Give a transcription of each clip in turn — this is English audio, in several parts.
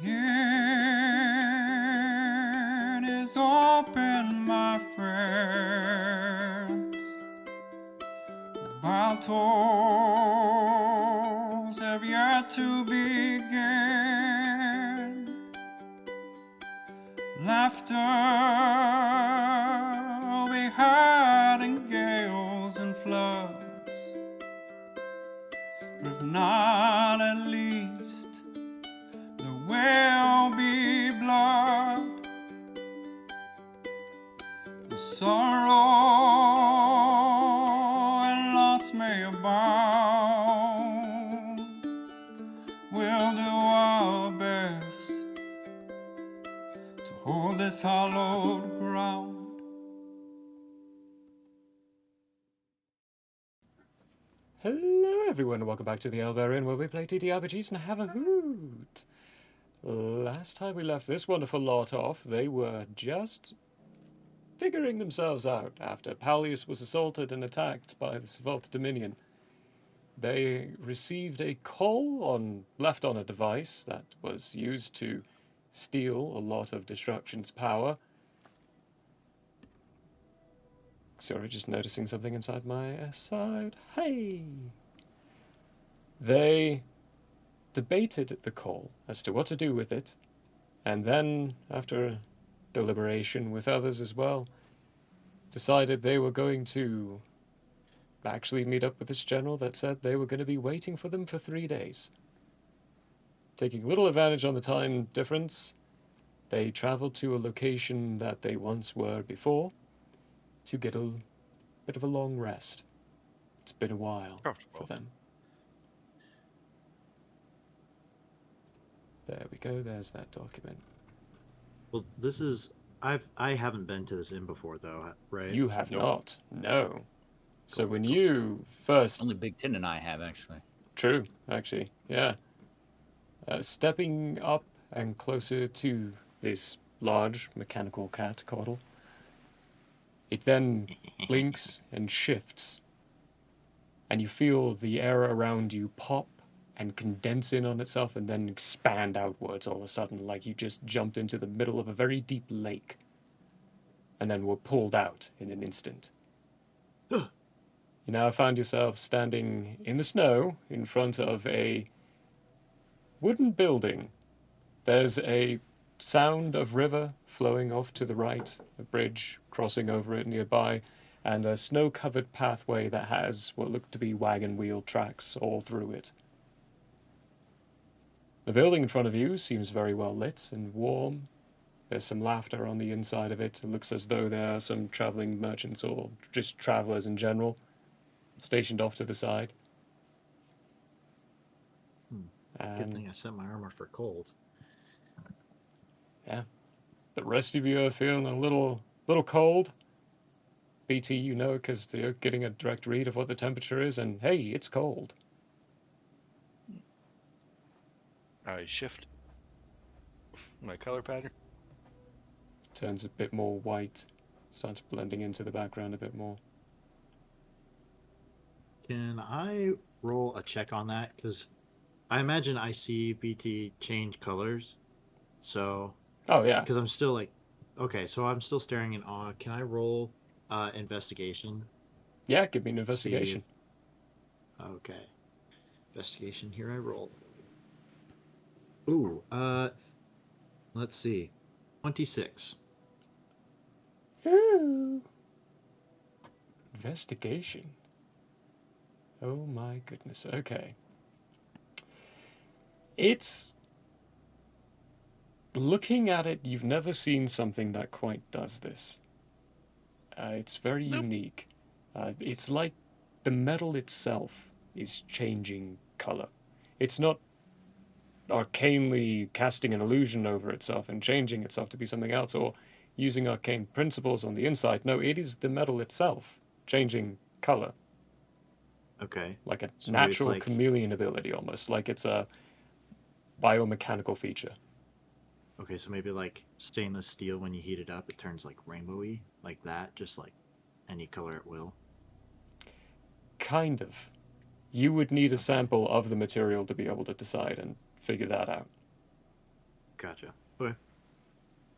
It is open, my friends. Battles have yet to begin. Laughter will be heard in gales and floods, but if not, at least there will be blood. The sorrow and loss may abound. We'll do our best to hold this hallowed ground. Hello everyone and welcome back to the Elbow Inn where we play TTRPGs and have a hoot. Last time we left this wonderful lot off, they were just figuring themselves out after Pallius was assaulted and attacked by the Thoth Dominion. They received a call left on a device that was used to steal a lot of Destruction's power. Sorry, just noticing something inside my side. Hey! They debated the call as to what to do with it, and then, after deliberation with others as well, decided they were going to actually meet up with this general that said they were going to be waiting for them for 3 days. Taking little advantage on the time difference, they traveled to a location that they once were before to get a bit of a long rest. It's been a while for them. There we go, there's that document. Well, this is... I haven't been to this inn before, though, right? You have not, no. So when you first... Only Big Tin and I have, actually. True, actually, yeah. Stepping up and closer to this large mechanical cat caudal, it then blinks and shifts, and you feel the air around you pop and condense in on itself and then expand outwards all of a sudden, like you just jumped into the middle of a very deep lake and then were pulled out in an instant. You now found yourself standing in the snow in front of a wooden building. There's a sound of river flowing off to the right, a bridge crossing over it nearby, and a snow-covered pathway that has what look to be wagon wheel tracks all through it. The building in front of you seems very well lit and warm. There's some laughter on the inside of it. It looks as though there are some traveling merchants or just travelers in general stationed off to the side. Good thing I set my armor for cold. Yeah. The rest of you are feeling a little cold. BT, you know, because they're getting a direct read of what the temperature is, and hey, it's cold. I shift my color pattern. Turns a bit more white, starts blending into the background a bit more. Can I roll a check on that? Because I imagine I see BT change colors. So... Oh, yeah. Because I'm still like... Okay, so I'm still staring in awe. Can I roll investigation? Yeah, give me an investigation. Okay. Investigation, here I roll. Ooh, let's see. 26. Ooh. Investigation. Oh my goodness. Okay. It's... Looking at it, you've never seen something that quite does this. It's very unique. It's like the metal itself is changing color. It's not arcanely casting an illusion over itself and changing itself to be something else or using arcane principles on the inside. No, it is the metal itself changing color. Okay. Like a natural chameleon ability almost, like it's a biomechanical feature. Okay, so maybe like stainless steel, when you heat it up, it turns like rainbowy, like that, just like any color it will. Kind of. You would need a sample of the material to be able to decide and figure that out. Gotcha. Okay.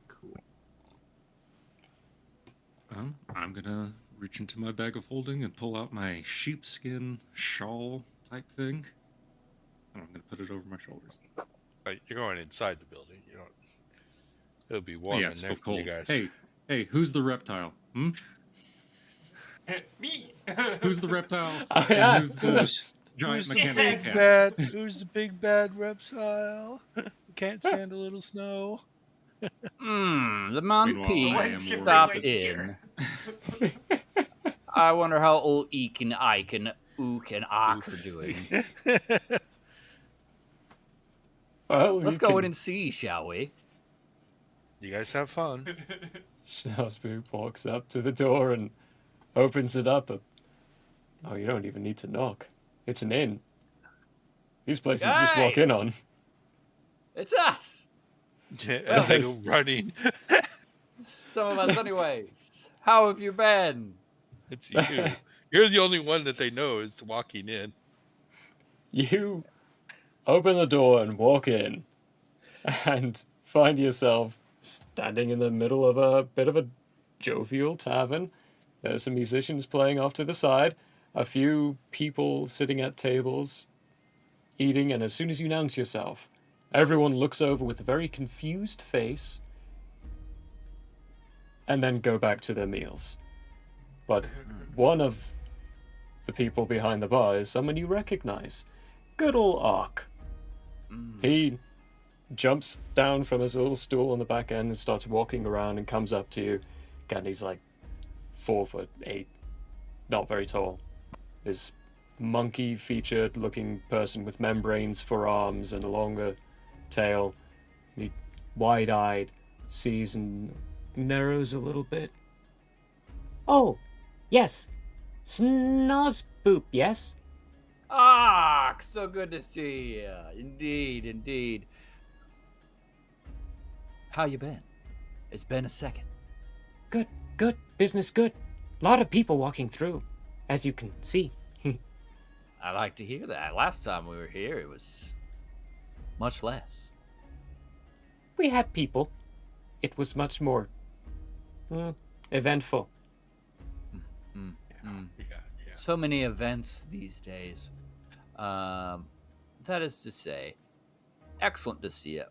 Cool. I'm gonna reach into my bag of holding and pull out my sheepskin shawl type thing. And I'm gonna put it over my shoulders. Right, you're going inside the building. You don't. It'll be warm Yeah, in it's there still for you cold. guys. Hey, who's the reptile? Me. Who's the reptile? Oh, And yeah. who's the giant mechanical Yes. cat? Who's the big bad reptile? Can't stand a little snow. The Meanwhile, Montpee I am stop right in. here. I wonder how old Eek and Ike and Ook and Ak are doing. Well, Let's you go can- in and see, shall we? You guys have fun. Snozzboop walks up to the door and opens it up. Oh, you don't even need to knock. It's an inn. These places you just walk in Guys! on. It's us! As they go running, Some of us, anyways. How have you been? it's you. You're the only one that they know is walking in. You open the door and walk in and find yourself standing in the middle of a bit of a jovial tavern. There's some musicians playing off to the side, a few people sitting at tables eating, and as soon as you announce yourself, everyone looks over with a very confused face and then go back to their meals. But one of the people behind the bar is someone you recognize. Good old Ark. He jumps down from his little stool on the back end and starts walking around and comes up to you. And he's like 4'8", not very tall. This monkey-featured looking person with membranes for arms and a longer tail. He wide-eyed, sees and narrows a little bit. Oh, yes. Snozzboop, yes? Ah, so good to see you. Indeed, indeed. How you been? It's been a second. Good, good. Business good. Lot of people walking through, as you can see. I like to hear that. Last time we were here, it was much less. We had people. It was much more eventful. Yeah. So many events these days. That is to say, excellent to see you.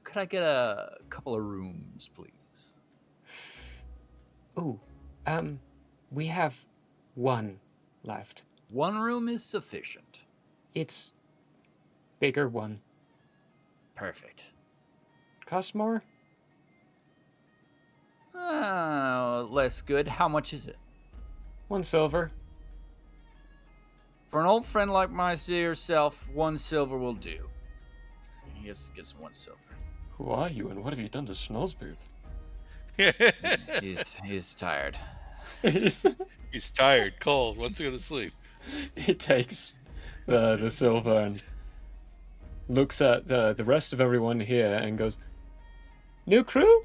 Could I get a couple of rooms, please? Ooh, we have one left. One room is sufficient. It's bigger one. Perfect. Cost more? Less good. How much is it? 1 silver. For an old friend like yourself, 1 silver will do. He gets 1 silver. Who are you and what have you done to Snozzboop? He's tired. He's tired, cold, wants to go to sleep. He takes the silver and looks at the rest of everyone here and goes, New crew?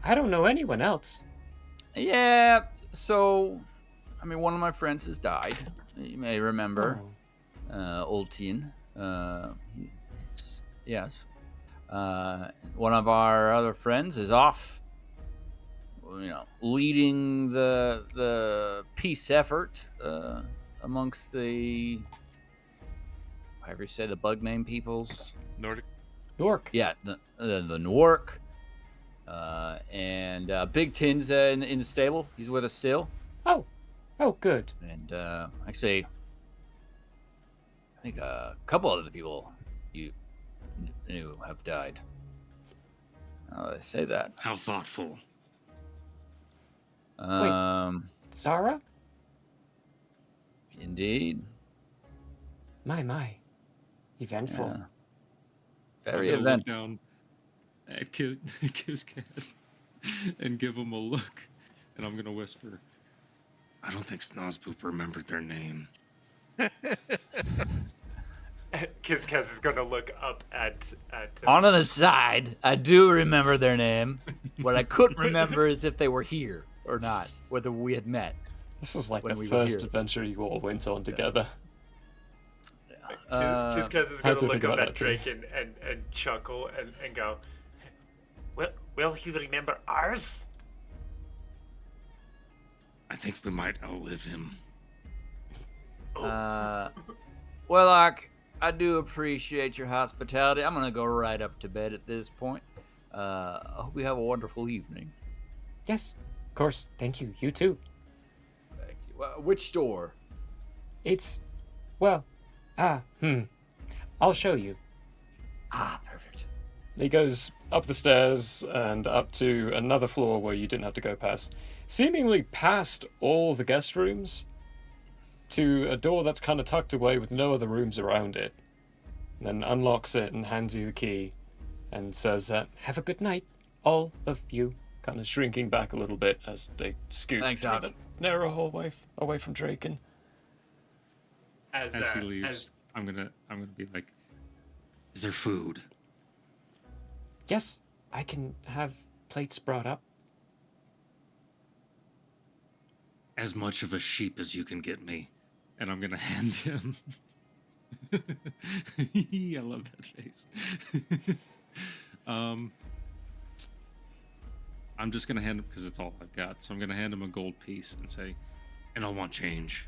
I don't know anyone else. Yeah, so, I mean, one of my friends has died. You may remember. Old Tien. Yes. One of our other friends is off, leading the peace effort amongst the, however you say, the bug name peoples. Nordic. York. Yeah, the Nwork. And Big Tin's in the stable. He's with us still. Oh, good. And actually, I think a couple other people you knew have died. Now they say that. How thoughtful. Zara? Indeed. My. Eventful. Yeah. Very I'm gonna look eventful. down at Kizkaz and give him a look, and I'm gonna whisper, "I don't think Snozzboop remembered their name." Kizkaz is gonna look up at On an aside, I do remember their name. What I couldn't remember is if they were here or not, whether we had met. this is like When the we were first here. adventure you all went on together. Kizkaz is Had gonna to look think up about at that too. Drake and chuckle and go, Will he remember ours? I think we might outlive him. Well, I do appreciate your hospitality. I'm gonna go right up to bed at this point. I hope you have a wonderful evening. Yes, of course. Thank you. You too. Thank you. Which door? It's, well, I'll show you. Ah, perfect. He goes up the stairs and up to another floor where you didn't have to go past, seemingly past all the guest rooms, to a door that's kind of tucked away with no other rooms around it. And then unlocks it and hands you the key and says, have a good night, all of you. Kind of shrinking back a little bit as they scoot Thanks, through Thoth. the narrow hallway away from Draken. As he leaves, I'm gonna be like, "Is there food?" Yes, I can have plates brought up. As much of a sheep as you can get me, and I'm gonna hand him. I love that face. I'm just gonna hand him because it's all I've got. So I'm gonna hand him a gold piece and say, "And I'll want change."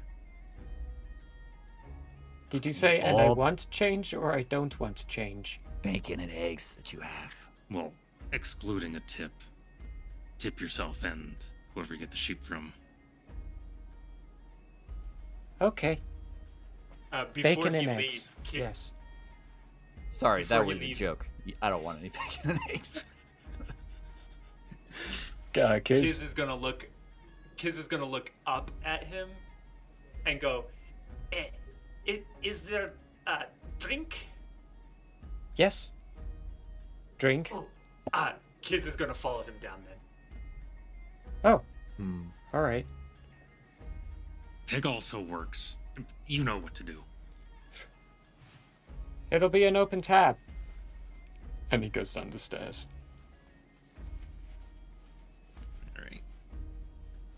Did you say, and I All- want change or I don't want change? Bacon and eggs that you have. Well, excluding a tip. Tip yourself and whoever you get the sheep from. Okay. Before Bacon he and leaves, eggs. Ki- Yes. Sorry, Before that he was a leaves- joke. I don't want any bacon and eggs. Kiz. Kiz is gonna look. Kiz is gonna look up at him, and go, "Is there a drink?" Yes. Drink. Oh, Kiz is gonna follow him down then. Oh, Hmm. all right. Pig also works. You know what to do. It'll be an open tab. And he goes down the stairs. All right.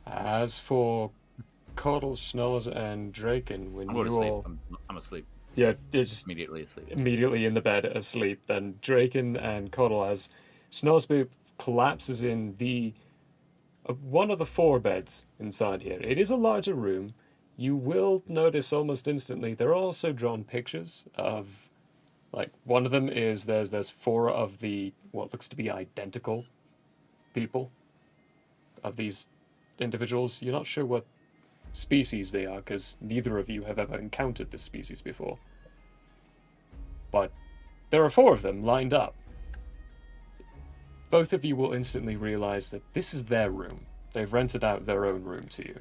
As for Caudle, Schnoz, and Draken, when I'm you going to sleep. all... I'm asleep. Yeah, you're just Immediately asleep. immediately in the bed asleep. Then Draken and Caudle, as Schnoz collapses in the one of the 4 beds inside here. It is a larger room. You will notice almost instantly there are also drawn pictures of, like, one of them is there's 4 of the what looks to be identical people of these individuals. You're not sure what species they are because neither of you have ever encountered this species before. But there are 4 of them lined up. Both of you will instantly realize that this is their room. They've rented out their own room to you.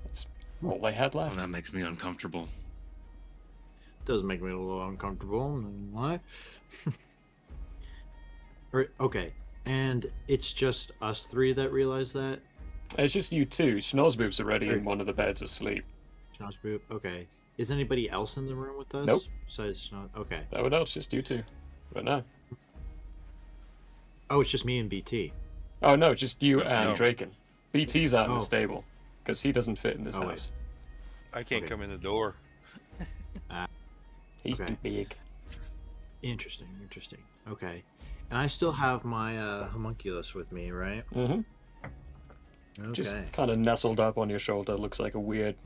That's all they had Well, left. that makes me uncomfortable. Does make me a little uncomfortable. Why? Okay, and it's just us 3 that realize that. It's just you two. Schnozboop's already in one of the beds asleep. Josh Boop. Okay. Is anybody else in the room with us? Nope. Besides Schnoz? Okay. No one else, just you two. But no. Oh, it's just me and BT. Oh no, just you and No. Draken. BT's out in Oh. the stable because he doesn't fit in this Oh, wait. house. I can't Okay. come in the door. He's Okay. too big. Interesting. Okay. And I still have my homunculus with me, right? Mm-hmm. Okay. Just kind of nestled up on your shoulder. Looks like a weird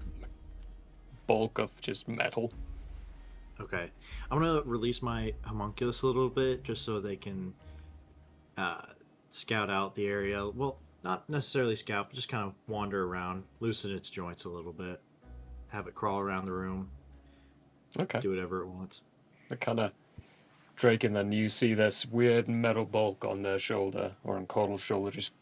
bulk of just metal. Okay. I'm gonna release my homunculus a little bit just so they can scout out the area. Well, not necessarily scout, but just kind of wander around, loosen its joints a little bit, have it crawl around the room, Okay. do whatever it wants. The kind of Drake, and then you see this weird metal bulk on their shoulder, or on Caudle's shoulder, just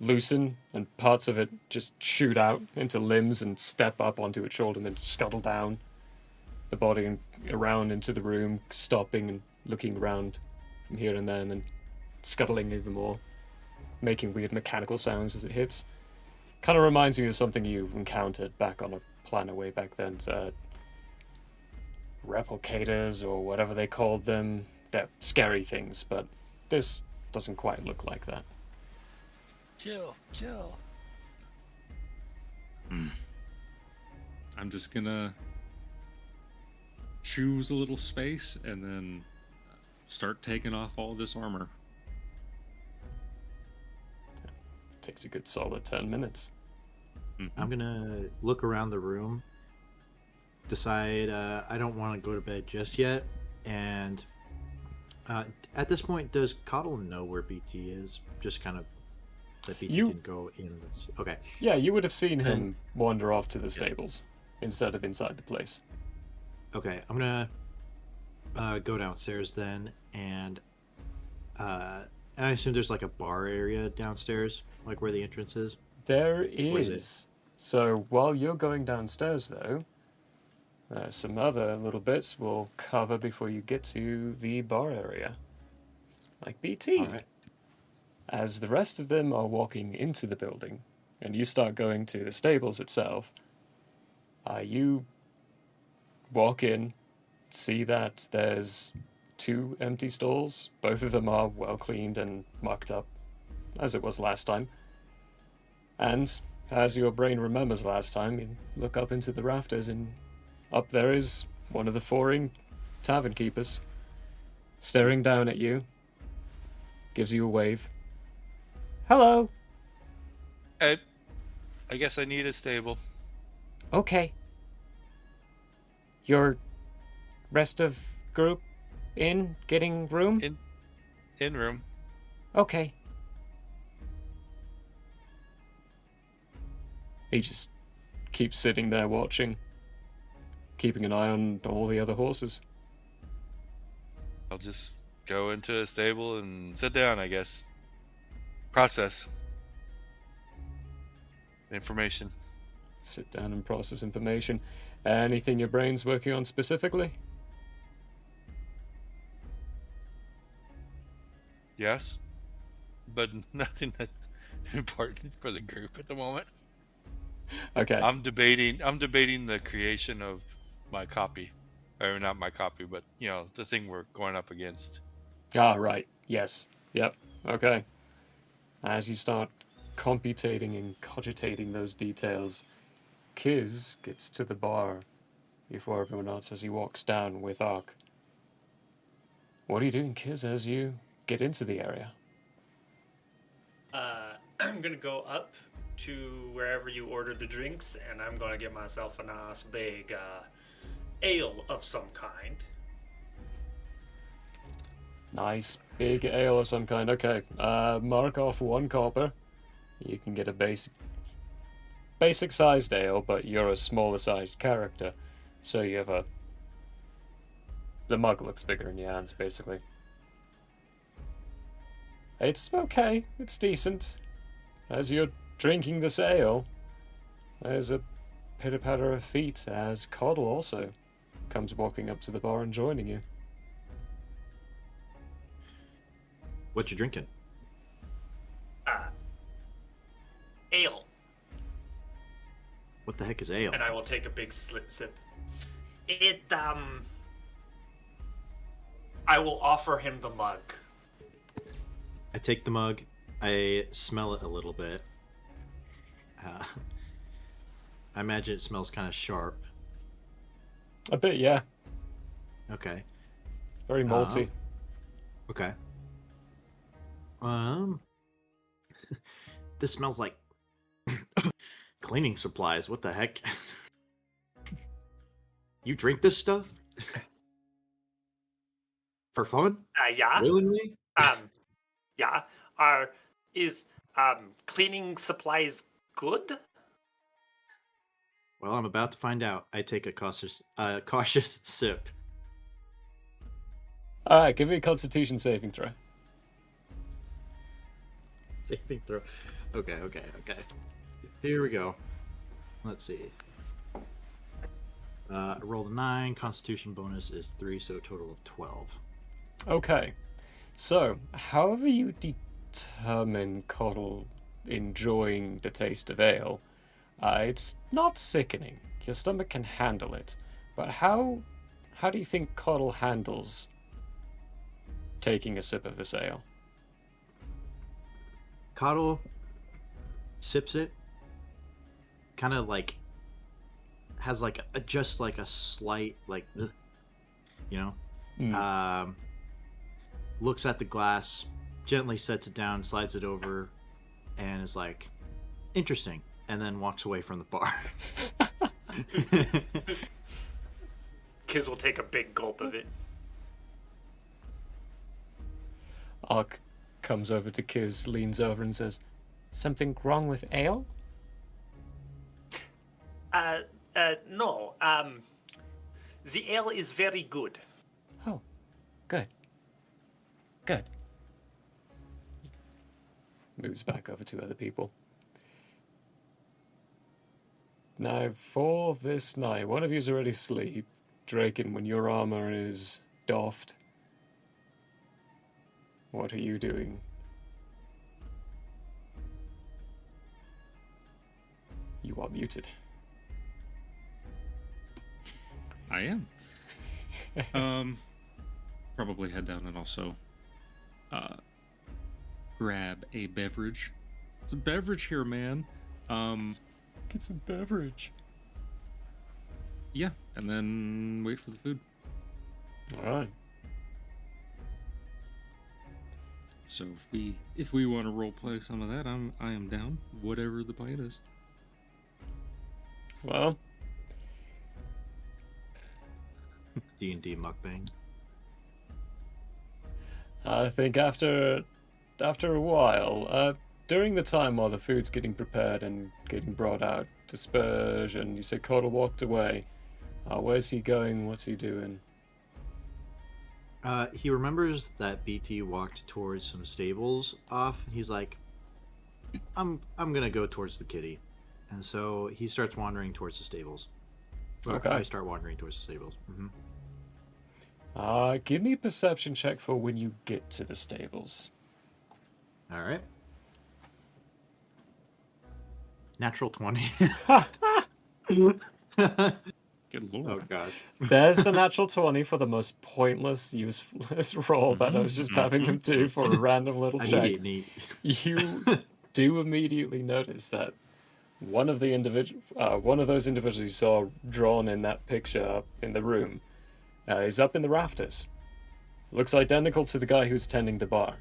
loosen, and parts of it just shoot out into limbs and step up onto its shoulder and then scuttle down the body and around into the room, stopping and looking around from here and there, and then scuttling even more, making weird mechanical sounds as it hits. Kind of reminds me of something you encountered back on a planet way back then. Replicators or whatever they called them. They're scary things, but this doesn't quite look like that. Chill. I'm just gonna choose a little space and then start taking off all this armor. Takes a good solid 10 minutes. I'm gonna look around the room, decide I don't want to go to bed just yet, and at this point, does Coddle know where BT is? Just kind of that BT didn't go in. Okay. Yeah, you would have seen him wander off to the stables instead of inside the place. Okay, I'm gonna go downstairs then, and I assume there's like a bar area downstairs, like where the entrance is. There is is. So while you're going downstairs, though, some other little bits will cover before you get to the bar area. Like BT. All right. As the rest of them are walking into the building, and you start going to the stables itself, you walk in, see that there's 2 empty stalls. Both of them are well cleaned and mucked up, as it was last time. And as your brain remembers last time, you look up into the rafters, and up there is one of the 4 tavern keepers, staring down at you, gives you a wave. Hello. I guess I need a stable. Okay. Your rest of group in getting room? In room. Okay. He just keeps sitting there watching, keeping an eye on all the other horses. I'll just go into a stable and sit down, I guess. Process information. Sit down and process information. Anything your brain's working on specifically? Yes, but nothing that's important for the group at the moment. Okay. I'm debating the creation of my copy, or not my copy, but the thing we're going up against. Ah, right. Yes. Yep. Okay. As you start computating and cogitating those details, Kiz gets to the bar before everyone else as he walks down with Ark. What are you doing, Kiz, as you get into the area? I'm gonna go up to wherever you ordered the drinks, and I'm gonna get myself a nice big ale of some kind. Nice big ale of some kind. Okay. Mark off 1 copper. You can get a basic sized ale, but you're a smaller sized character, so you have the mug looks bigger in your hands, basically. It's okay. It's decent. As you're drinking this ale, there's a pitter-patter of feet as Coddle also comes walking up to the bar and joining you. What you drinking? Ale. What the heck is ale? And I will take a big sip. I will offer him the mug. I take the mug. I smell it a little bit. I imagine it smells kind of sharp. A bit, yeah. Okay. Very malty. Okay. This smells like cleaning supplies. What the heck? You drink this stuff? For fun? Yeah. Willingly? Yeah. Is cleaning supplies good? Well, I'm about to find out. I take a cautious sip. Alright, give me a Constitution saving throw. Saving throw. Okay. Here we go. Let's see. I rolled a 9. Constitution bonus is 3, so a total of 12. Okay. So, however you determine Coddle enjoying the taste of ale, it's not sickening. Your stomach can handle it. But how do you think Coddle handles taking a sip of this ale? Coddle sips it, kind of like has like just like a slight like, looks at the glass, gently sets it down, slides it over, and is like, interesting, and then walks away from the bar. Kiz will take a big gulp of it. Ark comes over to Kiz, leans over and says, Something wrong with ale? No. The ale is very good. Oh, good. Good. moves back over to other people. Now, for this night, one of you's already asleep. Draken, when your armor is doffed, what are you doing? You are muted. I am. Probably head down and also grab a beverage. It's a beverage here, man. Get some beverage. Yeah, and then wait for the food. All right. So if we want to role play some of that, I am down. Whatever the plan is. Well, D&D mukbang. I think after a while, during the time while the food's getting prepared and getting brought out, dispersion, you said Cottle walked away. Where's he going? What's he doing? He remembers that BT walked towards some stables off. He's like, I'm gonna go towards the kitty. And so he starts wandering towards the stables. Or Okay. I start wandering towards the stables. Mm-hmm. Give me a perception check for when you get to the stables. All right. Natural 20. Good lord. Oh, gosh. There's the natural 20 for the most pointless, useless roll that I was just having him do for a random little I check. need it neat. You do immediately notice that one of those individuals you saw drawn in that picture up in the room is up in the rafters. Looks identical to the guy who's tending the bar.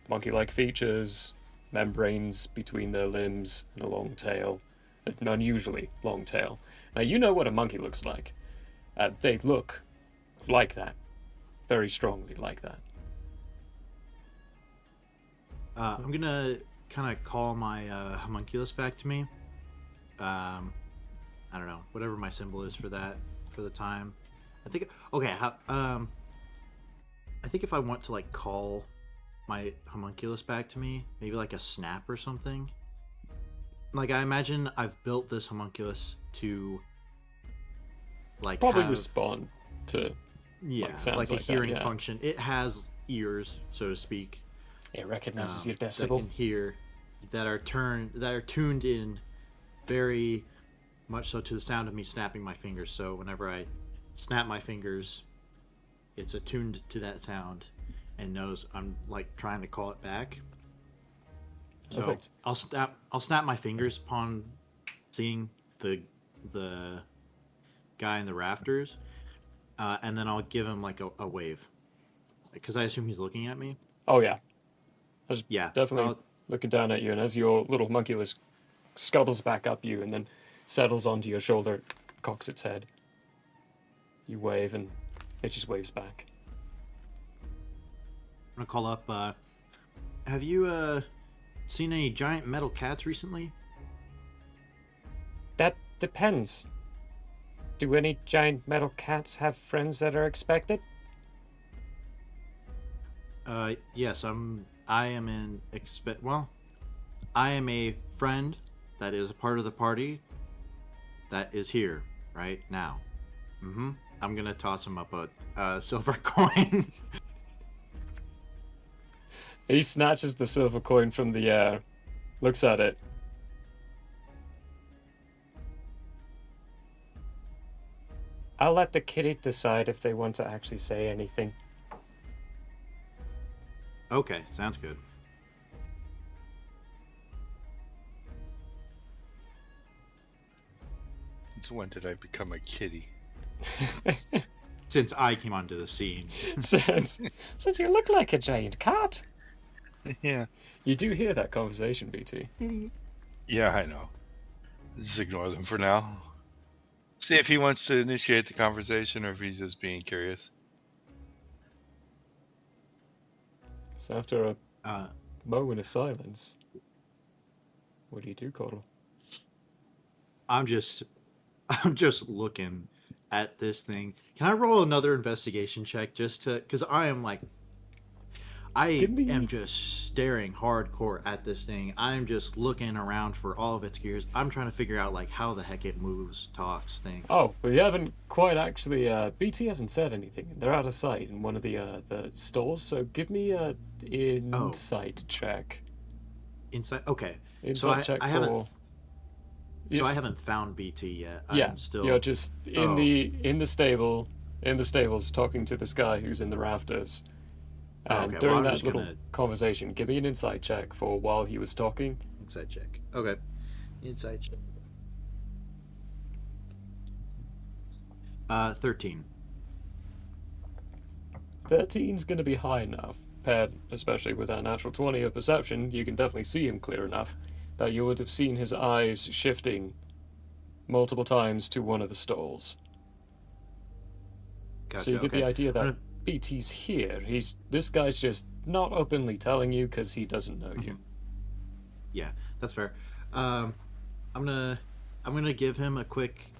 Monkey-like features, membranes between their limbs, and a long tail, an unusually long tail. Now you know what a monkey looks like. They look like that, very strongly like that. I'm gonna kind of call my homunculus back to me. I don't know, whatever my symbol is for that, for the time. I think, okay, I think if I want to, like, call my homunculus back to me, maybe like a snap or something. Like, I imagine I've built this homunculus to, like, Probably have, respond to yeah, sounds like a like that, hearing yeah. function. It has ears, so to speak. It recognizes your That I decibel. can hear, that are tuned in very much so to the sound of me snapping my fingers. So whenever I snap my fingers, it's attuned to that sound and knows I'm, like, trying to call it back. So Perfect. I'll snap my fingers upon seeing the guy in the rafters, and then I'll give him, like, a wave, because I assume he's looking at me. Oh yeah. I was Yeah, definitely I'll- looking down at you, and as your little homunculus scuttles back up you and then settles onto your shoulder, cocks its head. You wave, and it just waves back. I'm gonna call up. Have you seen any giant metal cats recently? That depends. Do any giant metal cats have friends that are expected? Yes. I am a friend that is a part of the party that is here right now. Mm-hmm. I'm gonna toss him up a silver coin. He snatches the silver coin from the air, looks at it. I'll let the kitty decide if they want to actually say anything. Okay, sounds good. Since when did I become a kitty? since I came onto the scene. since you look like a giant cat. Yeah. You do hear that conversation, BT. Yeah, I know. Just ignore them for now. See if he wants to initiate the conversation or if he's just being curious. So after a Uh, moment of silence, what do you do, Coddle? I'm just looking at this thing. Can I roll another investigation check just to, because I am like, I Give me- am just staring hardcore at this thing. I'm just looking around for all of its gears. I'm trying to figure out like how the heck it moves, talks, thinks. Oh, we haven't quite actually. BT hasn't said anything. They're out of sight in one of the stores. So give me a insight check. Inside. Okay. Insight check I for. haven't. So Yes. I haven't found BT yet. Yeah, I'm still. you're just in Oh. the stables, talking to this guy who's in the rafters. And Okay, well, during I'm that just little gonna- conversation, give me an insight check for while he was talking. Inside check. Okay. Inside check. 13. 13's going to be high enough, paired especially with that natural 20 of perception. You can definitely see him clear enough that you would have seen his eyes shifting multiple times to one of the stalls. Gotcha. So you get okay. the idea that gonna- BT's here. This guy's just not openly telling you because he doesn't know you. Yeah, that's fair. I'm gonna give him a quick,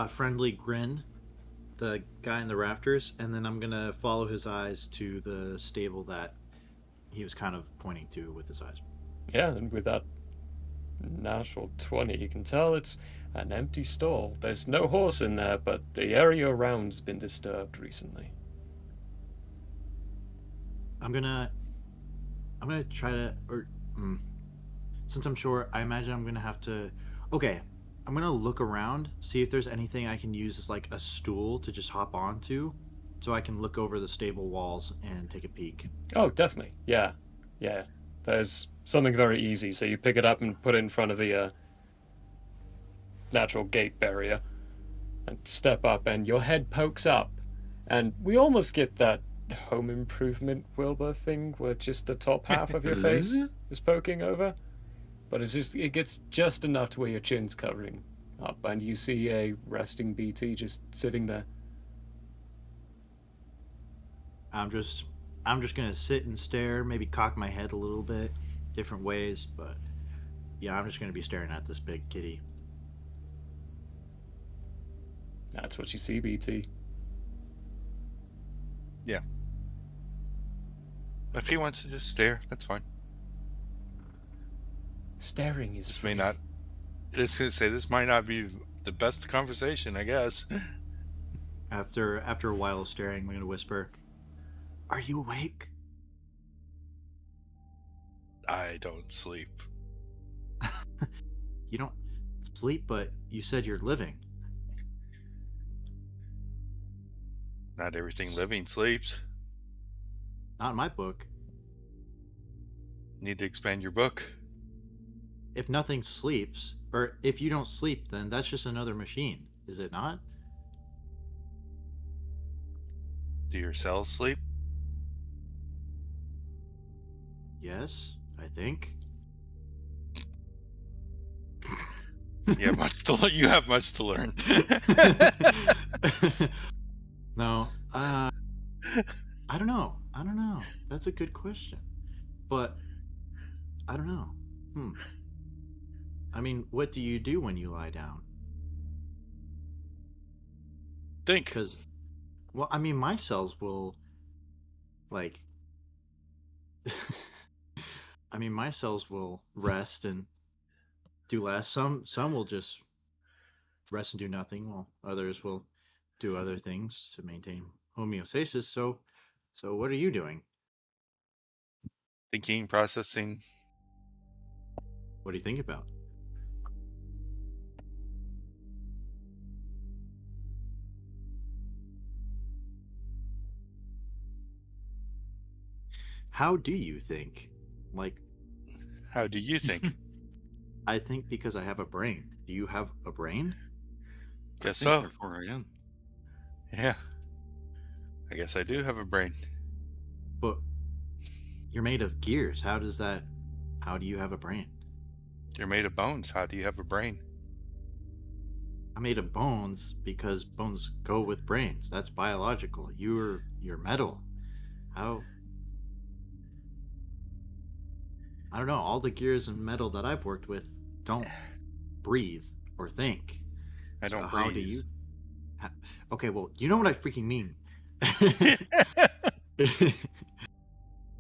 friendly grin, the guy in the rafters, and then I'm gonna follow his eyes to the stable that he was kind of pointing to with his eyes. Yeah, and with that natural 20, you can tell it's an empty stall. There's no horse in there, but the area around's been disturbed recently. I'm gonna try to, since I'm short, I imagine I'm gonna have to. Okay, I'm gonna look around, see if there's anything I can use as like a stool to just hop onto, so I can look over the stable walls and take a peek. Oh, definitely. Yeah. There's something very easy, so you pick it up and put it in front of the natural gate barrier and step up, and your head pokes up. And we almost get that home improvement Wilbur thing where just the top half of your face is poking over. But it gets just enough to where your chin's covering up, and you see a resting BT just sitting there. I'm just gonna sit and stare, maybe cock my head a little bit, different ways, but yeah, I'm just gonna be staring at this big kitty. That's what you see, BT. If he wants to just stare, that's fine. Staring is This may not. This might not be the best conversation, I guess. After a while of staring, I'm gonna whisper, "Are you awake?" I don't sleep. You don't sleep, but you said you're living. Not everything living sleeps. Not in my book. Need to expand your book. If nothing sleeps, or if you don't sleep, then that's just another machine, is it not? Do your cells sleep? Yes, I think. You have much to learn. No, I don't know. That's a good question, but I don't know. I mean, what do you do when you lie down? Think. Because, well, I mean, my cells will, like, I mean, my cells will rest and do less. Some will just rest and do nothing, while others will do other things to maintain homeostasis. So what are you doing? Thinking, processing. What do you think about? How do you think? Like, How do you think? I think because I have a brain. Do you have a brain? Guess I think so. therefore I am. Yeah. I guess I do have a brain. But you're made of gears. How do you have a brain? You're made of bones. How do you have a brain? I'm made of bones because bones go with brains. That's biological. You're metal. How? I don't know. All the gears and metal that I've worked with don't breathe or think. I don't How do breathe. you? Okay, well, you know what I freaking mean.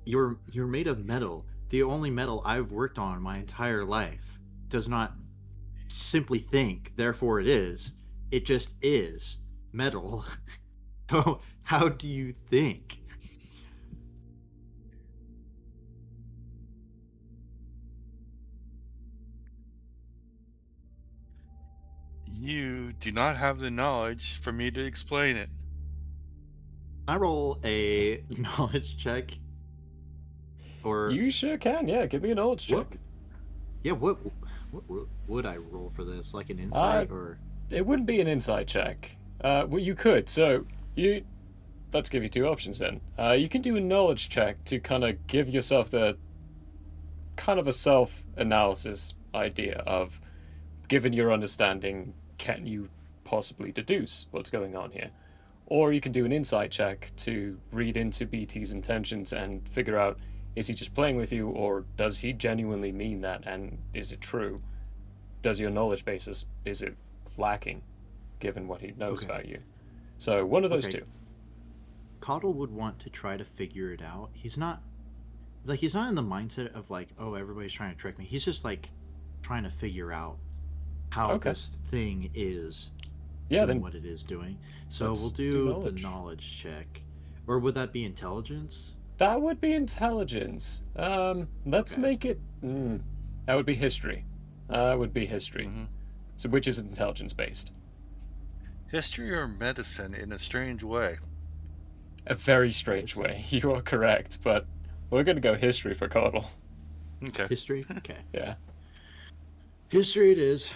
You're made of metal. The only metal I've worked on my entire life does not simply think, therefore it is. It just is metal. So how do you think? You do not have the knowledge for me to explain it. Can I roll a knowledge check? Or You sure can. Yeah, give me a knowledge What? check. yeah, what would I roll for this? Like an insight or? It wouldn't be an insight check. Well, you could. Let's give you two options then. You can do a knowledge check to kind of give yourself the kind of a self-analysis idea of, given your understanding, can you possibly deduce what's going on here? Or you can do an insight check to read into BT's intentions and figure out, is he just playing with you, or does he genuinely mean that, and is it true? Does your knowledge basis, is it lacking, given what he knows Okay. about you? So one of those Okay. two. Coddle would want to try to figure it out. He's not in the mindset of like, oh, everybody's trying to trick me. He's just like trying to figure out how Okay. this thing is Yeah, doing then what it is doing. So let's we'll do do the knowledge. knowledge check. Or would that be intelligence? that would be intelligence. Let's Okay. make it. That would be history. Would be history. Mhm. So which is intelligence based? History or medicine in a strange way. A very strange way. You are correct, but we're gonna go history for Caudle. Okay. History? Okay. Yeah. History it is.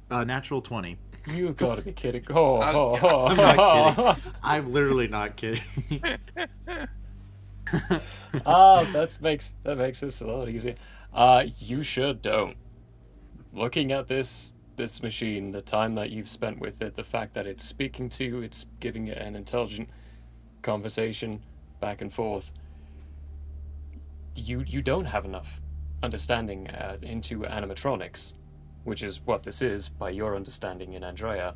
Natural 20. You gotta be kidding. Oh, I'm I'm not kidding. I'm literally not kidding. that makes this a lot easier. You sure don't. Looking at this machine, the time that you've spent with it, the fact that it's speaking to you, it's giving it an intelligent conversation back and forth. You don't have enough understanding into animatronics, which is what this is by your understanding in Andrea,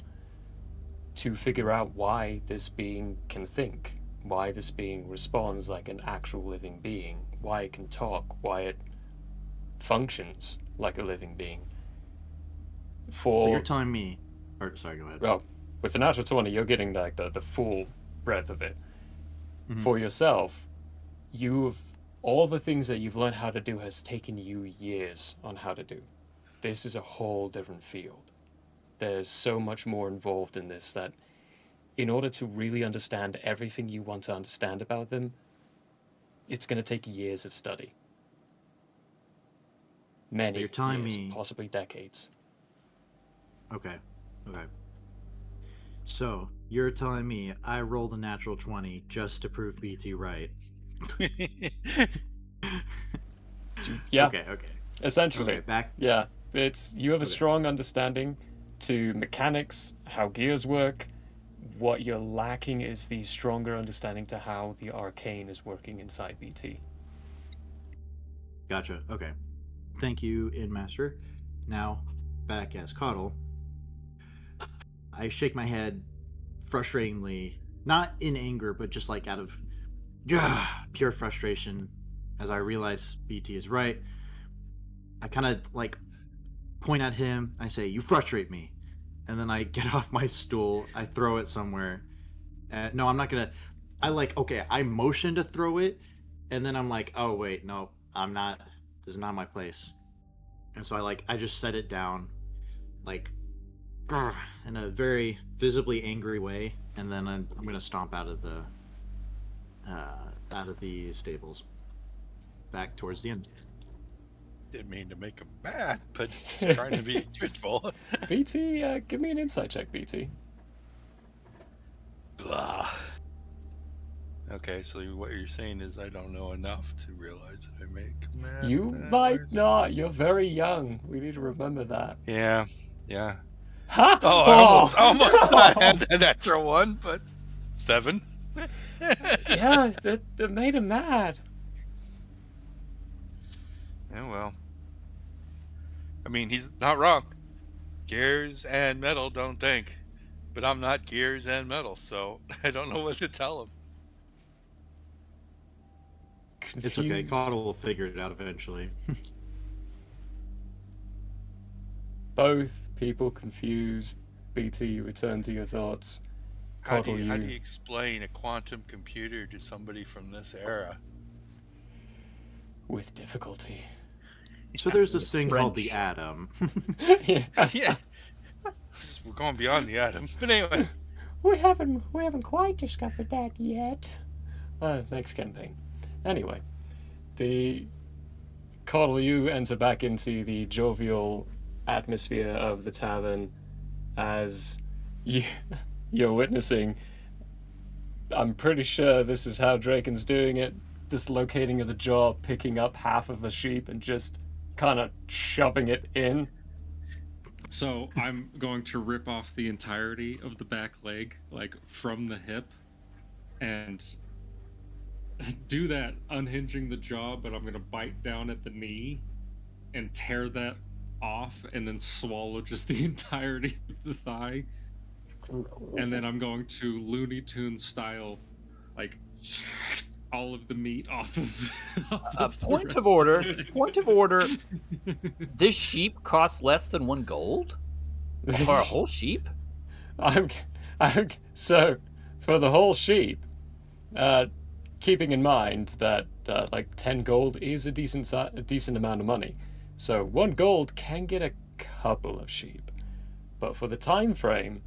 to figure out why this being can think, why this being responds like an actual living being, why it can talk, why it functions like a living being. So you're telling me, or sorry, go ahead. Well, with the natural 20, you're getting like the full breadth of it. Mhm. For yourself, all the things that you've learned how to do has taken you years on how to do. This is a whole different field. There's so much more involved in this that in order to really understand everything you want to understand about them, it's going to take years of study. Many You're telling years, me- possibly decades. Okay. So you're telling me I rolled a natural 20 just to prove BT right? Yeah, Okay. essentially. Okay. Back. Yeah, you have a Okay. strong understanding to mechanics, how gears work. What you're lacking is the stronger understanding to how the arcane is working inside BT. Gotcha. Okay. Thank you, Master. Now, back as Coddle. I shake my head frustratingly, not in anger, but just like out of pure frustration as I realize BT is right. I kind of like point at him. I say, "You frustrate me." And then I get off my stool. I throw it somewhere. No, I'm not going to. I motion to throw it. And then I'm like, oh, wait, no, I'm not. This is not my place. And so I just set it down, like, in a very visibly angry way, and then I'm gonna stomp out of the stables, back towards the end. Didn't mean to make him mad, but trying to be truthful. BT, give me an insight check, BT. Blah. Okay, so what you're saying is I don't know enough to realize that I make mad You might not. You're very young. We need to remember that. Yeah, yeah. Ha! Oh, I almost had an extra one, but 7. Yeah, that made him mad. Yeah, well, I mean, he's not wrong. Gears and metal don't think, but I'm not gears and metal, so I don't know what to tell him. It's okay. Confused. Caudle will figure it out eventually. Both people confused. BT, return to your thoughts. How do Caudle, you explain a quantum computer to somebody from this era? with difficulty. So there's this thing called the French. atom. Yeah. Yeah, we're going beyond the atom. But anyway, We haven't quite discovered that yet. Next campaign. Anyway, the Caudle, you enter back into the jovial atmosphere of the tavern as you're witnessing. I'm pretty sure this is how Draken's doing it, dislocating of the jaw, picking up half of a sheep and just kind of shoving it in. So I'm going to rip off the entirety of the back leg, like from the hip, and do that, unhinging the jaw, but I'm going to bite down at the knee and tear that off and then swallow just the entirety of the thigh. And then I'm going to Looney Tunes style, like, all of the meat off of the Point rest of order. it. Point of order. This sheep costs less than 1 gold? For a whole sheep? I'm so for the whole sheep, keeping in mind that like 10 gold is a decent amount of money, so 1 gold can get a couple of sheep, but for the time frame,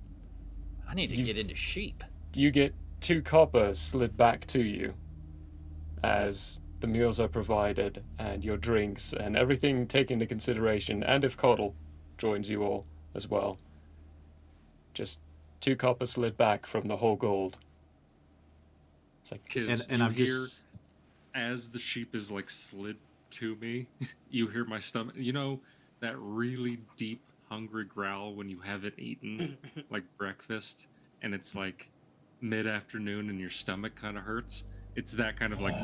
I need to get into sheep. you get 2 copper slid back to you as the meals are provided and your drinks and everything taken into consideration, and if Caudle joins you all as well. Just 2 copper slid back from the whole gold. It's like, Because And you I'm hear, just as the sheep is like slid to me, you hear my stomach. You know that really deep, hungry growl when you haven't eaten like breakfast, and it's like mid-afternoon and your stomach kind of hurts. It's that kind of like,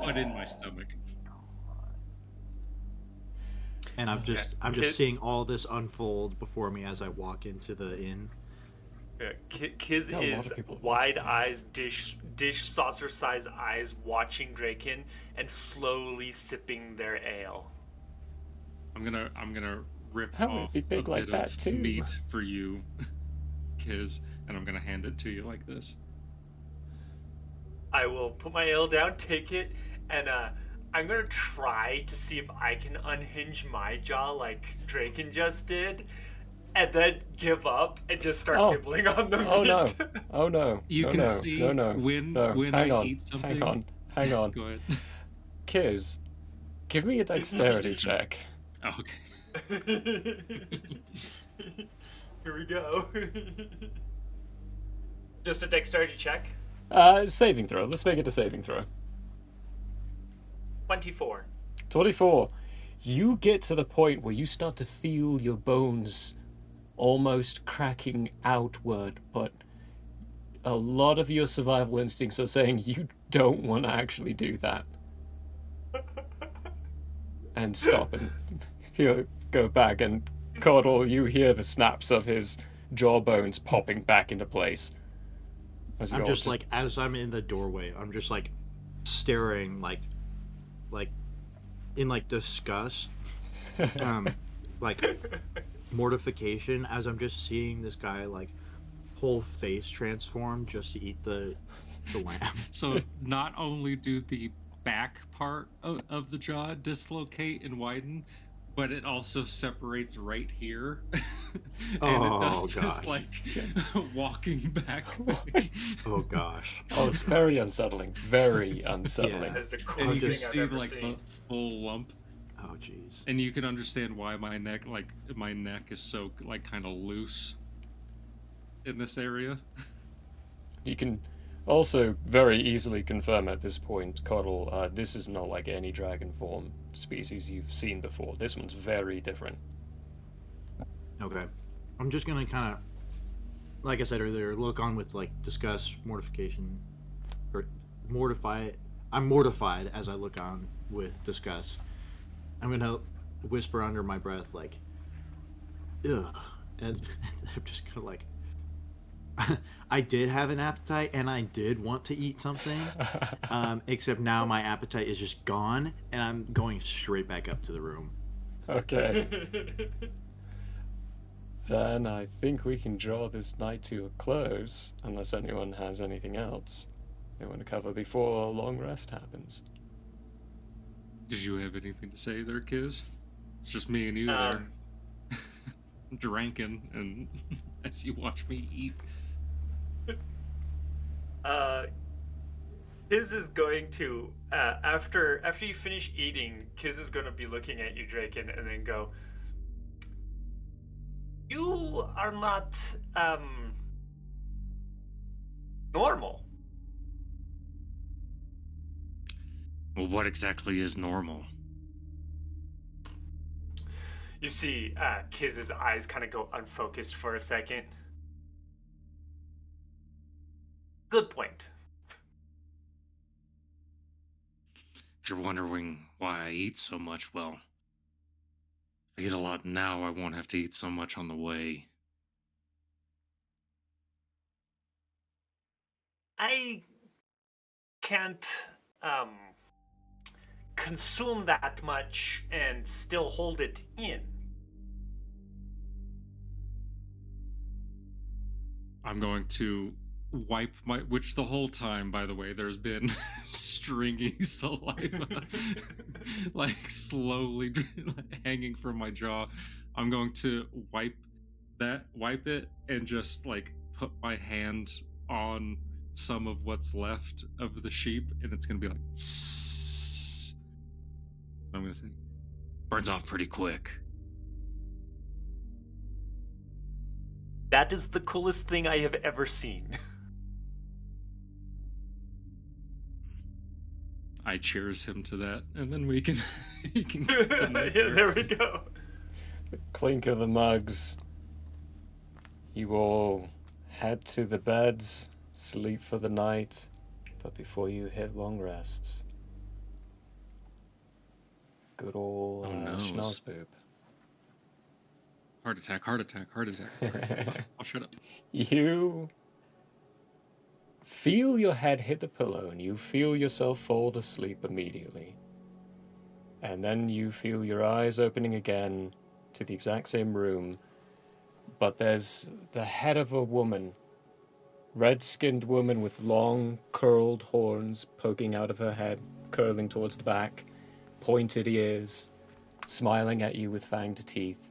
but in my stomach. and I'm just Kid- seeing all this unfold before me as I walk into the inn. Yeah, Kiz Yeah, a lot is of people watch wide that. eyes, dish saucer size eyes watching Draken and slowly sipping their ale. I'm gonna rip I would off be big a like bit that of too. meat for you, Kiz, and I'm gonna hand it to you like this. I will put my ale down, take it, and I'm gonna try to see if I can unhinge my jaw like Draken just did, and then give up and just start Oh. nibbling on the oh no, meat. oh no, You no, can no, see no, no, when no. I hang on, eat something. hang on. Go ahead. Kiz, give me a dexterity check. Oh, okay. Here we go. Just a dexterity check. Saving throw. Let's make it a saving throw. 24. 24. You get to the point where you start to feel your bones almost cracking outward, but a lot of your survival instincts are saying you don't want to actually do that. And stop and go back, and Caudle, you hear the snaps of his jawbones popping back into place. As I'm you're just like, as I'm in the doorway, I'm just like staring like in like disgust, like mortification, as I'm just seeing this guy like whole face transform just to eat the lamb. So not only do the back part of the jaw dislocate and widen, but it also separates right here. And it does Oh, this gosh. like walking back thing. Oh gosh. oh, it's very unsettling. Very unsettling. Yeah. That's the And coolest you thing see I've ever like seen. the full lump, Oh jeez. and you can understand why my neck is so like kind of loose in this area. You can also very easily confirm at this point, Coddle, this is not like any dragon form species you've seen before. This one's very different. Okay. I'm just gonna kind of, like I said earlier, look on with like disgust, mortification, or mortify. I'm mortified as I look on with disgust. I'm gonna whisper under my breath like, "Ugh," and I'm just gonna like. I did have an appetite and I did want to eat something, except now my appetite is just gone and I'm going straight back up to the room. Okay. Then I think we can draw this night to a close, unless anyone has anything else they want to cover before a long rest happens. Did you have anything to say there, Kiz? It's just me and you Um, there, drinking, and as you watch me eat. Kiz is going to after you finish eating, Kiz is going to be looking at you, Draken, and then go, "You are not normal." Well, what exactly is normal? You see, Kiz's eyes kind of go unfocused for a second. Good point. If you're wondering why I eat so much, well, if I eat a lot now, I won't have to eat so much on the way. I can't um, consume that much and still hold it in. I'm going to wipe my, which the whole time, by the way, there's been stringy saliva, like slowly hanging from my jaw. I'm going to wipe it, and just like put my hand on some of what's left of the sheep, and it's gonna be like, tss. I'm gonna say, burns off pretty quick. That is the coolest thing I have ever seen. I cheers him to that, and then we can, he can. Yeah, there we go. Clink of the mugs. You all head to the beds, sleep for the night, but before you hit long rests, good old Schnauzboob. Heart attack. Sorry. I'll shut up. You feel your head hit the pillow and you feel yourself fall to sleep immediately. And then you feel your eyes opening again to the exact same room, but there's the head of a woman, red-skinned woman with long, curled horns poking out of her head, curling towards the back, pointed ears, smiling at you with fanged teeth.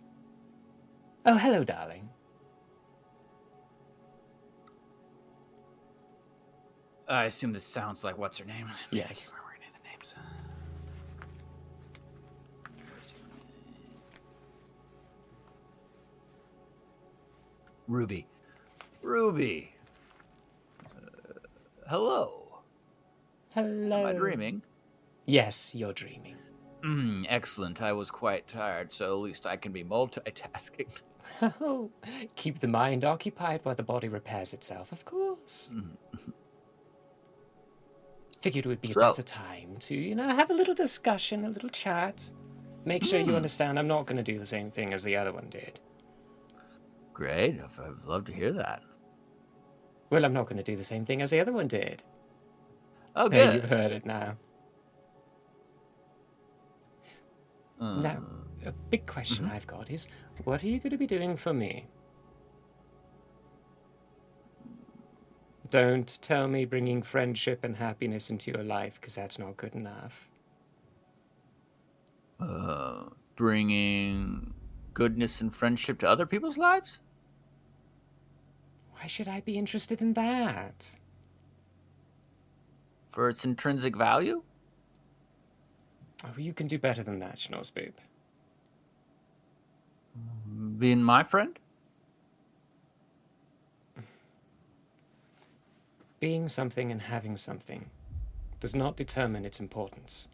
Oh, hello, darling. I assume this sounds like what's her name? Yes. I can't remember any of the names. Ruby. Hello. Hello. Am I dreaming? Yes, you're dreaming. Excellent. I was quite tired, so at least I can be multitasking. Oh, keep the mind occupied while the body repairs itself, of course. Figured it would be a better time to, have a little discussion, a little chat. Make sure you understand I'm not going to do the same thing as the other one did. Great. I'd love to hear that. Well, I'm not going to do the same thing as the other one did. Oh, There, good. you've heard it now. Now, a big question I've got is, what are you going to be doing for me? Don't tell me bringing friendship and happiness into your life, because that's not good enough. Bringing goodness and friendship to other people's lives? Why should I be interested in that? For its intrinsic value? Oh, you can do better than that, Schnauzboob. Being my friend? being something and having something does not determine its importance.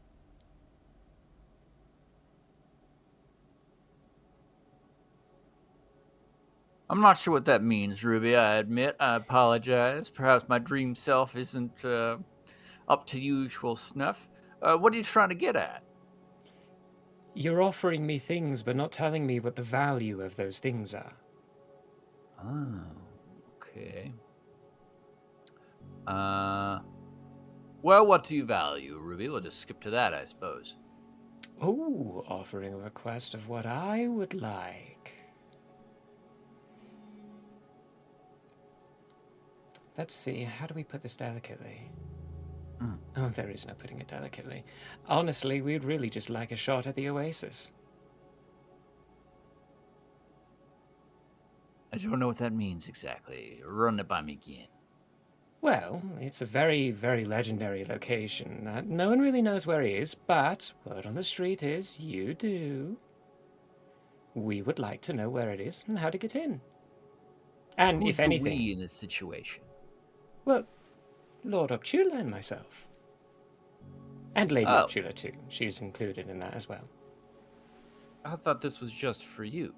I'm not sure what that means, Ruby. I admit. I apologize. Perhaps my dream self isn't up to usual snuff. What are you trying to get at? You're offering me things, but not telling me what the value of those things are. Oh, okay. Well, what do you value, Ruby? We'll just skip to that, I suppose. Oh, offering a request of what I would like. Let's see, how do we put this delicately? Oh, there is no putting it delicately. Honestly, we'd really just like a shot at the Oasis. I don't know what that means exactly. Run it by me again. Well, it's a very, very legendary location. No one really knows where it is, but word on the street is you do. We would like to know where it is and how to get in. And Who's if anything, the we in this situation? well, Lord Optula and myself. And Lady Oh. Optula too. She's included in that as well. I thought this was just for you.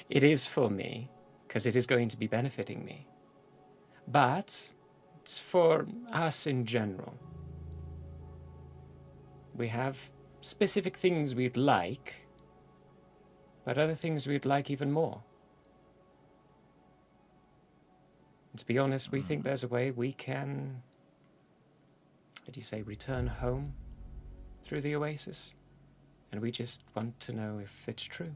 It is for me, because it is going to be benefiting me. But it's for us in general. We have specific things we'd like, but other things we'd like even more. And to be honest, we think there's a way we can, how do you say, return home through the Oasis. And we just want to know if it's true.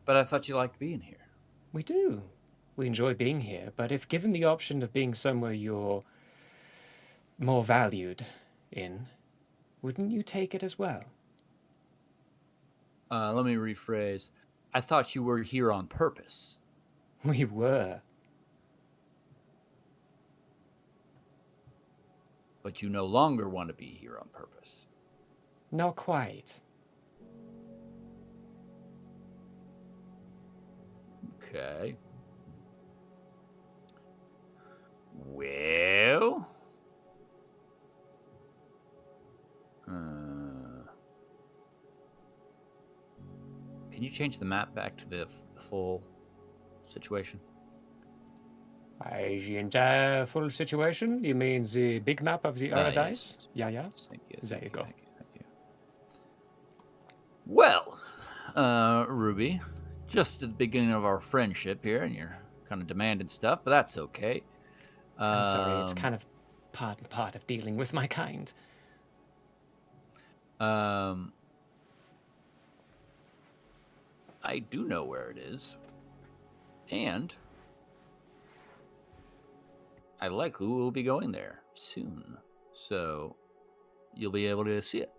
But I thought you liked being here. We do. We enjoy being here, but if given the option of being somewhere you're more valued in, wouldn't you take it as well? Let me rephrase. I thought you were here on purpose. We were. But you no longer want to be here on purpose. Not quite. Okay. Well. Can you change the map back to the full situation? The entire full situation? You mean the big map of the Paradise? Yes. Yeah, yeah. Thank you. There you go. Thank you. Well, Ruby, just at the beginning of our friendship here, and you're kind of demanding stuff, but that's okay. I'm sorry, it's kind of part and part of dealing with my kind. I do know where it is, and I likely will be going there soon, so you'll be able to see it.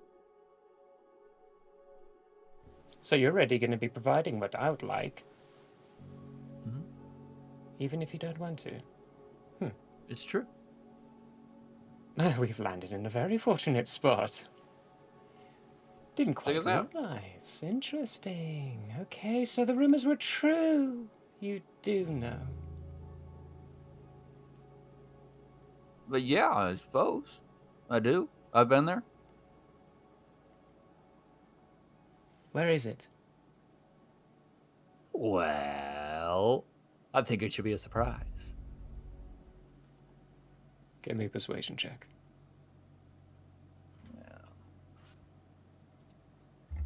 So you're already going to be providing what I would like. Mhm. Even if you don't want to. It's true. We've landed in a very fortunate spot. Didn't Check quite us out. realize. Interesting. Okay, so the rumors were true. You do know. But yeah, I suppose. I do. I've been there. Where is it? Well, I think it should be a surprise. Give me a persuasion check.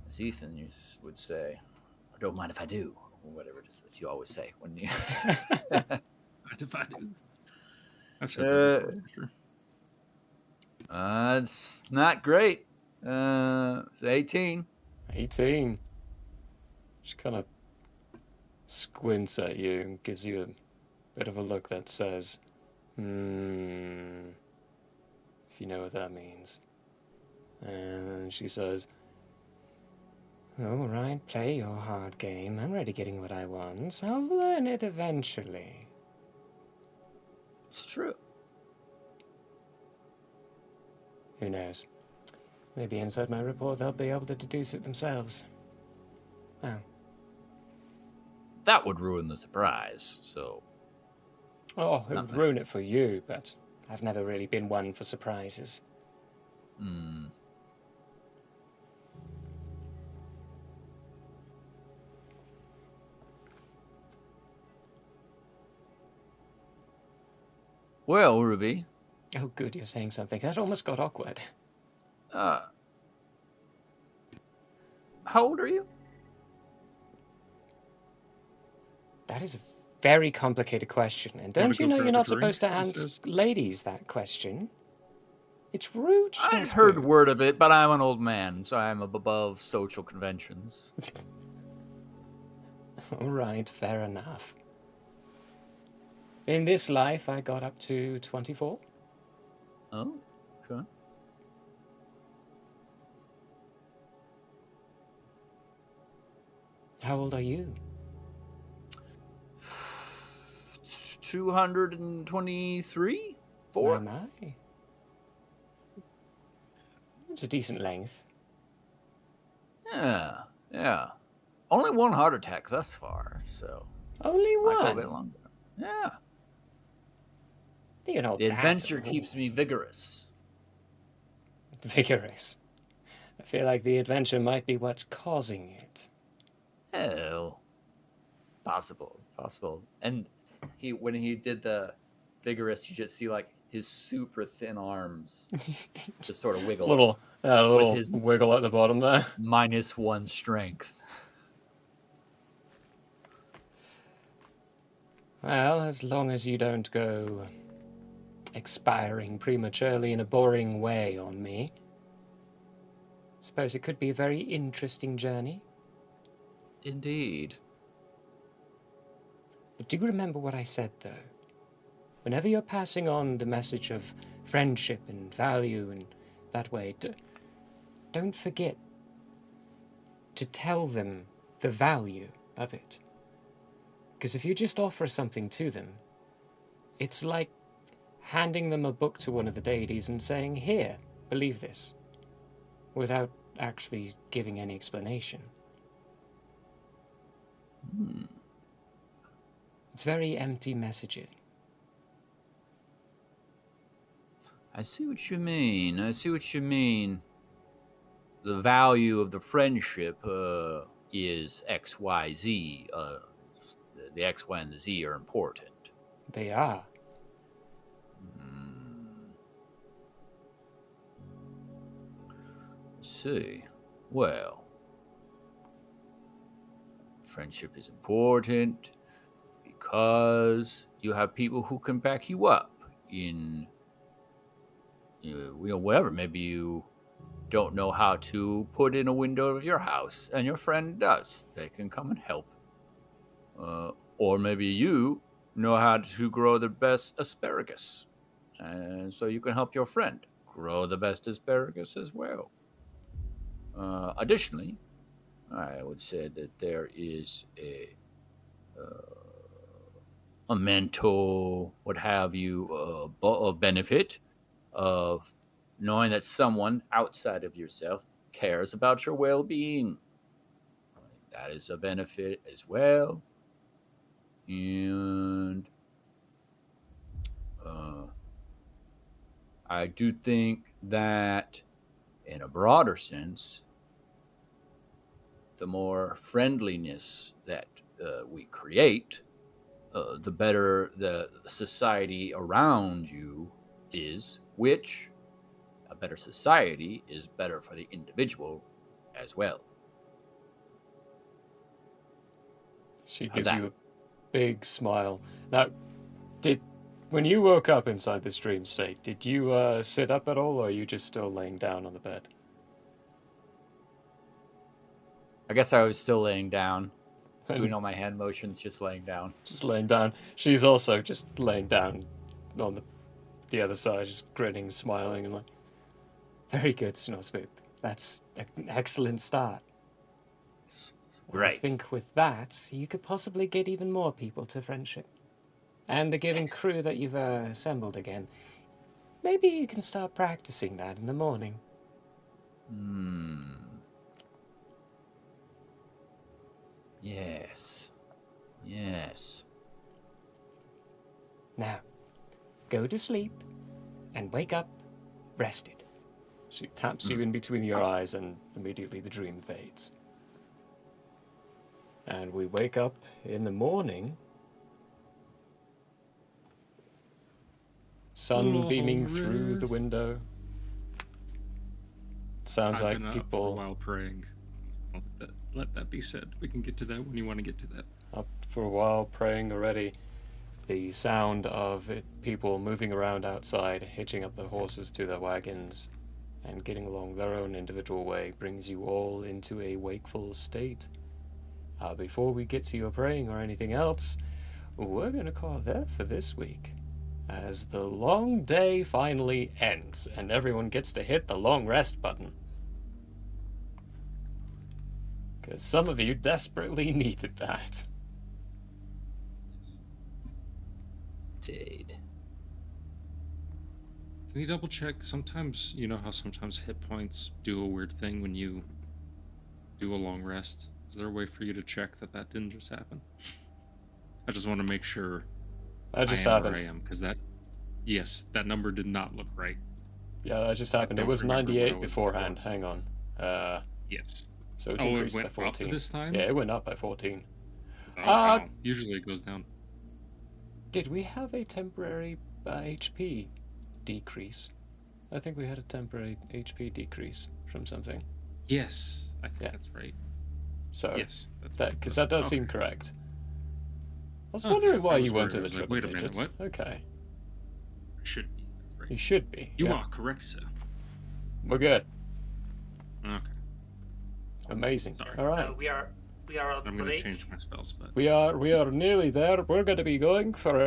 As Ethan would say, I don't mind if I do, or whatever it is that you always say when you. If I do. I've said that before, for sure. It's not great. It's 18. 18. She kind of squints at you and gives you a bit of a look that says, if you know what that means. And she says, all right, play your hard game. I'm already getting what I want. I'll learn it eventually. It's true. Who knows? Maybe inside my report they'll be able to deduce it themselves. Oh. That would ruin the surprise, so Oh, it Not would that- ruin it for you, but I've never really been one for surprises. Hmm. Well, Ruby, Oh, good, you're saying something. That almost got awkward. how old are you? That is a very complicated question. And Wanna don't you go know you're grab a not drink, supposed to he ask says. ladies that question? It's rude, I'd Schnozzboo. heard word of it, but I'm an old man, so I'm above social conventions. All right, fair enough. In this life, I got up to 24. Oh, okay. How old are you? 223? My, 4? my. It's a decent length. Yeah, yeah. Only one heart attack thus far, so Only might go a bit one. longer. Yeah. You're not The that adventure old. keeps me vigorous. Vigorous. I feel like the adventure might be what's causing it. Oh, possible. And when he did the vigorous, you just see like his super thin arms just sort of wiggle Little his- wiggle at the bottom there. -1 strength. Well, as long as you don't go expiring prematurely in a boring way on me. Suppose it could be a very interesting journey. Indeed. But do you remember what I said, though? Whenever you're passing on the message of friendship and value and that way, don't forget to tell them the value of it. Because if you just offer something to them, it's like handing them a book to one of the deities and saying, "Here, believe this," without actually giving any explanation. It's very empty messaging. I see what you mean. The value of the friendship is X, Y, Z. The X, Y, and the Z are important. They are. Let's see. Well, friendship is important because you have people who can back you up in, whatever. Maybe you don't know how to put in a window of your house, and your friend does. They can come and help. Or maybe you know how to grow the best asparagus, and so you can help your friend grow the best asparagus as well. Additionally, I would say that there is a mental, what have you, a benefit of knowing that someone outside of yourself cares about your well-being. That is a benefit as well. And I do think that in a broader sense, the more friendliness that we create, the better the society around you is, which a better society is better for the individual as well. She How'd gives that- you a big smile. Now, when you woke up inside this dream state, did you sit up at all, or are you just still laying down on the bed? I guess I was still laying down, doing all my hand motions, just laying down. Just laying down. She's also just laying down on the other side, just grinning, smiling, and like, very good, Snowspoop. That's an excellent start. I Great. think with that, you could possibly get even more people to friendship. And the giving crew that you've assembled again. Maybe you can start practicing that in the morning. Yes. Now, go to sleep and wake up rested. She taps you in between your eyes, and immediately the dream fades. And we wake up in the morning. Sun beaming through the window. Sounds I've been like up for a people while praying. Let that be said. We can get to that when you want to get to that. up for a while praying already. The sound of people moving around outside, hitching up the horses to their wagons, and getting along their own individual way brings you all into a wakeful state. Before we get to your praying or anything else, we're going to call that for this week. As the long day finally ends and everyone gets to hit the long rest button. Because some of you desperately needed that. Jade. Can you double check? Sometimes, you know how sometimes hit points do a weird thing when you do a long rest? Is there a way for you to check that that didn't just happen? I just want to make sure That just I am happened. where I am, because yes, that number did not look right. Yeah, that just happened. It don't was remember what I 98 was beforehand. before. Hang on. Yes. So it's Oh, it increased by went up 14. this time? Yeah, it went up by 14. Oh, wow. Usually it goes down. Did we have a temporary HP decrease? I think we had a temporary HP decrease from something. Yes, I think Yeah. that's right. So Yes, that's that because that does okay. seem correct. I was Okay, wondering why I was you weren't worried. in I the was like, triple wait a minute, digits. what? Okay, Should be. That's you right. should be. You yeah. are correct, sir. We're good. Okay. Amazing. Sorry. All right. We are on I'm going to break. change my spells, but We are nearly there. We're going to be going for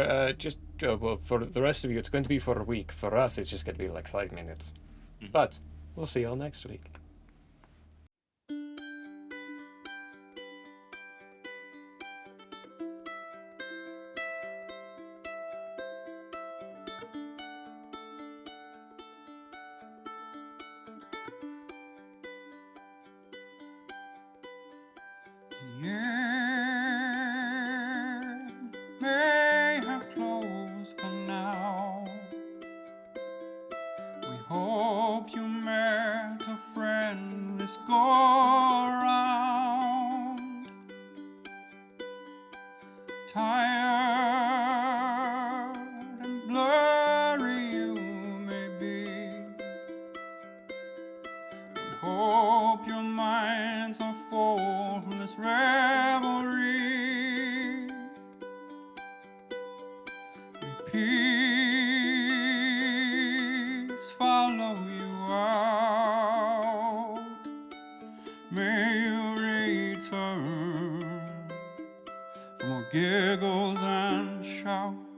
well, for the rest of you it's going to be for a week. For us it's just going to be like 5 minutes. Mhm. But we'll see you all next week. The end may have closed for now. We hope you met a friend this go around. Tired and blurry you may be. We hope your minds are full from this revelry. May peace follow you out. May you return for more giggles and shouts.